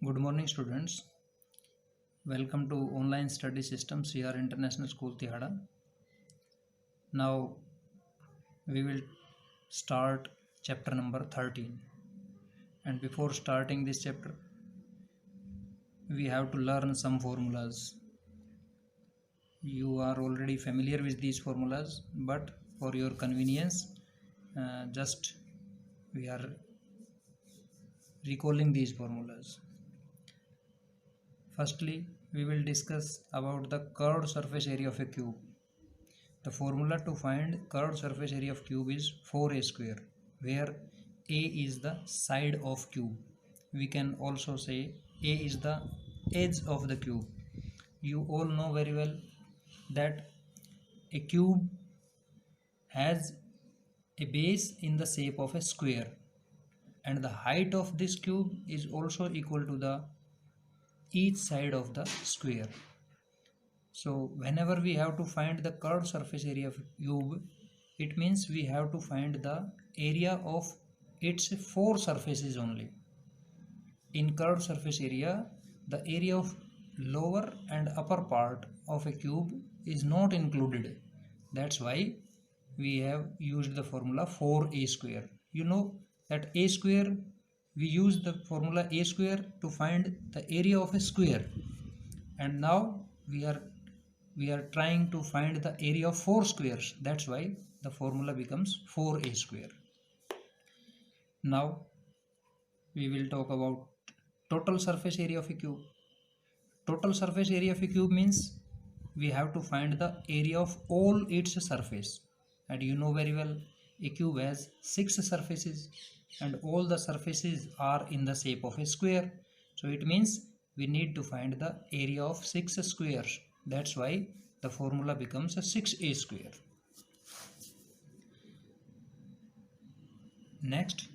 Good morning, students. Welcome to Online Study System CR International School, Tihada. Now we will start chapter number 13. And before starting this chapter, we have to learn some formulas. You are already familiar with these formulas, but for your convenience, just we are recalling these formulas. Firstly, we will discuss about the curved surface area of a cube. The formula to find curved surface area of cube is 4a square, where a is the side of cube. We can also say a is the edge of the cube. You all know very well that a cube has a base in the shape of a square, and the height of this cube is also equal to the each side of the square. So whenever we have to find the curved surface area of cube, it means we have to find the area of its four surfaces only. In curved surface area, the area of lower and upper part of a cube is not included. That's why we have used the formula 4a square. You know that a square, we use the formula a square to find the area of a square, and now we are trying to find the area of four squares. That's why the formula becomes 4a square. Now we will talk about total surface area of a cube. Total surface area of a cube means we have to find the area of all its surface, and you know very well a cube has 6 surfaces and all the surfaces are in the shape of a square. So it means we need to find the area of 6 squares. That's why the formula becomes a 6a square. Next,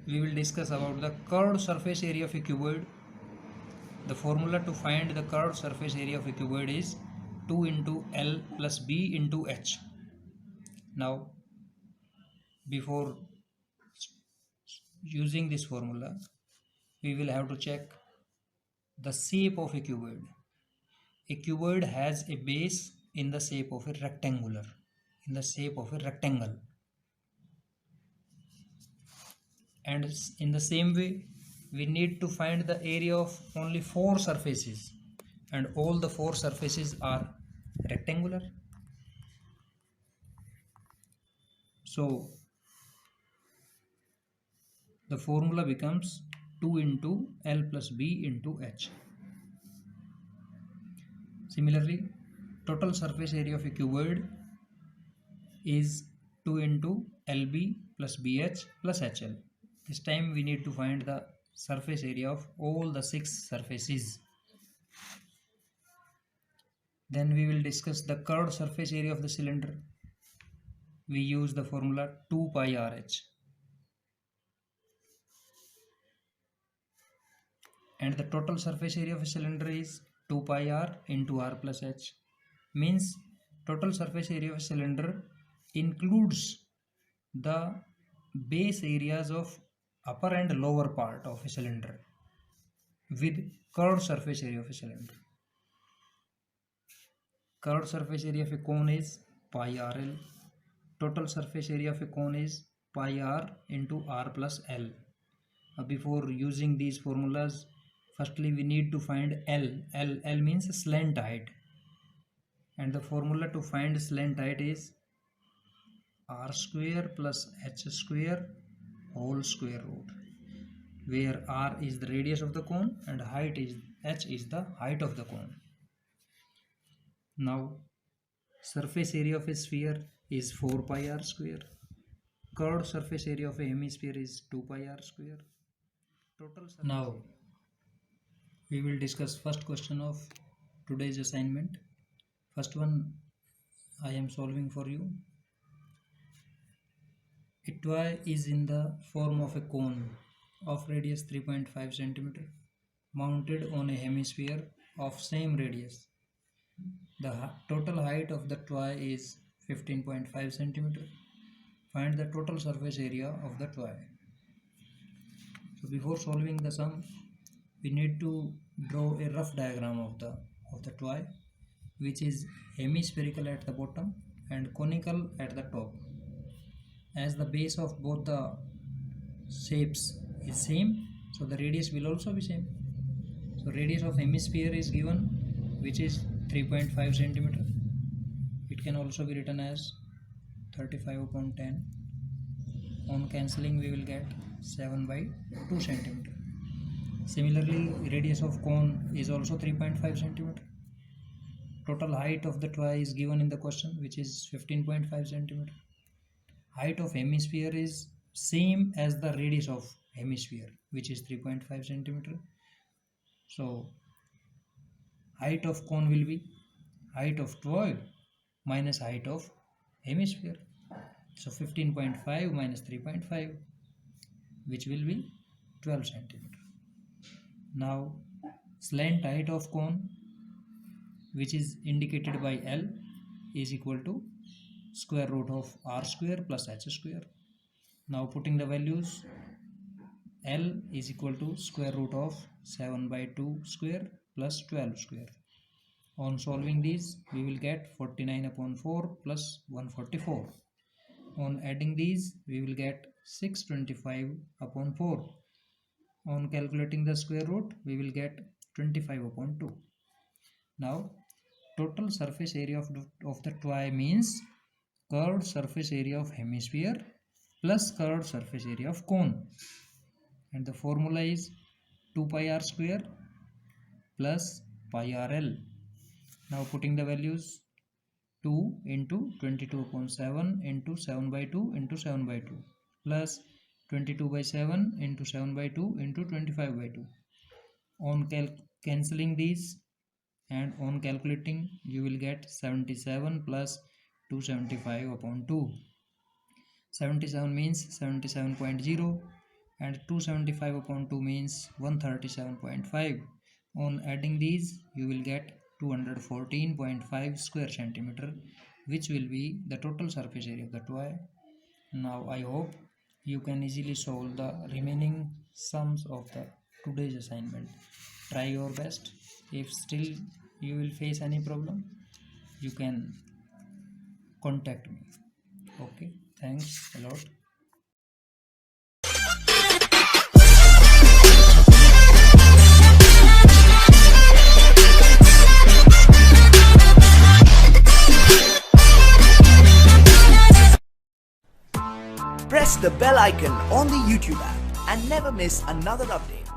we will discuss about the curved surface area of a cuboid. The formula to find the curved surface area of a cuboid is 2 into L plus B into H. Now, before using this formula, we will have to check the shape of a cuboid. A cuboid has a base in the shape of a rectangle. And in the same way, we need to find the area of only four surfaces, and all the four surfaces are rectangular. So the formula becomes 2 into L plus B into H. Similarly, total surface area of a cuboid is 2 into LB plus BH plus HL. This time we need to find the surface area of all the 6 surfaces. Then we will discuss the curved surface area of the cylinder. We use the formula 2 pi RH. And the total surface area of a cylinder is 2 pi R into R plus H. Means total surface area of a cylinder includes the base areas of upper and lower part of a cylinder with curved surface area of a cylinder. Curved surface area of a cone is pi RL. Total surface area of a cone is pi R into R plus L. Before using these formulas, firstly we need to find L. L means slant height. And the formula to find slant height is R square plus H square whole square root, where R is the radius of the cone and H is the height of the cone. Now, surface area of a sphere is 4 pi R square. Curved surface area of a hemisphere is 2 pi R square. Now, we will discuss first question of today's assignment. First one I am solving for you. A toy is in the form of a cone of radius 3.5 cm mounted on a hemisphere of same radius. The total height of the toy is 15.5 cm. Find the total surface area of the toy. So before solving the sum, we need to draw a rough diagram of the toy, which is hemispherical at the bottom and conical at the top. As the base of both the shapes is same, so the radius will also be same. So radius of hemisphere is given, which is 3.5 centimeter. It can also be written as 35 upon 10. On cancelling we will get 7 by 2 centimeter. Similarly, radius of cone is also 3.5 centimeter. Total height of the toy is given in the question, which is 15.5 centimeter. Height of hemisphere is same as the radius of hemisphere, which is 3.5 centimeter. So height of cone will be height of toy minus height of hemisphere. So 15.5 minus 3.5, which will be 12 centimeter. Now slant height of cone, which is indicated by L, is equal to square root of r square plus h square. Now putting the values, L is equal to square root of 7 by 2 square plus 12 square. On solving these, we will get 49 upon 4 plus 144. On adding these, we will get 625 upon 4. On calculating the square root, we will get 25 upon 2. Now, total surface area of the toy means curved surface area of hemisphere plus curved surface area of cone. And the formula is 2 pi r square plus pi rl. Now putting the values, 2 into 22 upon 7 into 7 by 2 into 7 by 2 plus 22 by 7 into 7 by 2 into 25 by 2. On cancelling these and on calculating, you will get 77 plus 275 upon 2. 77 means 77.0 and 275 upon 2 means 137.5. On adding these, you will get 214.5 square centimeter, which will be the total surface area of the toy. Now I hope you can easily solve the remaining sums of the today's assignment. Try your best. If still you will face any problem, you can contact me. Okay, thanks a lot. Press the bell icon on the YouTube app and never miss another update.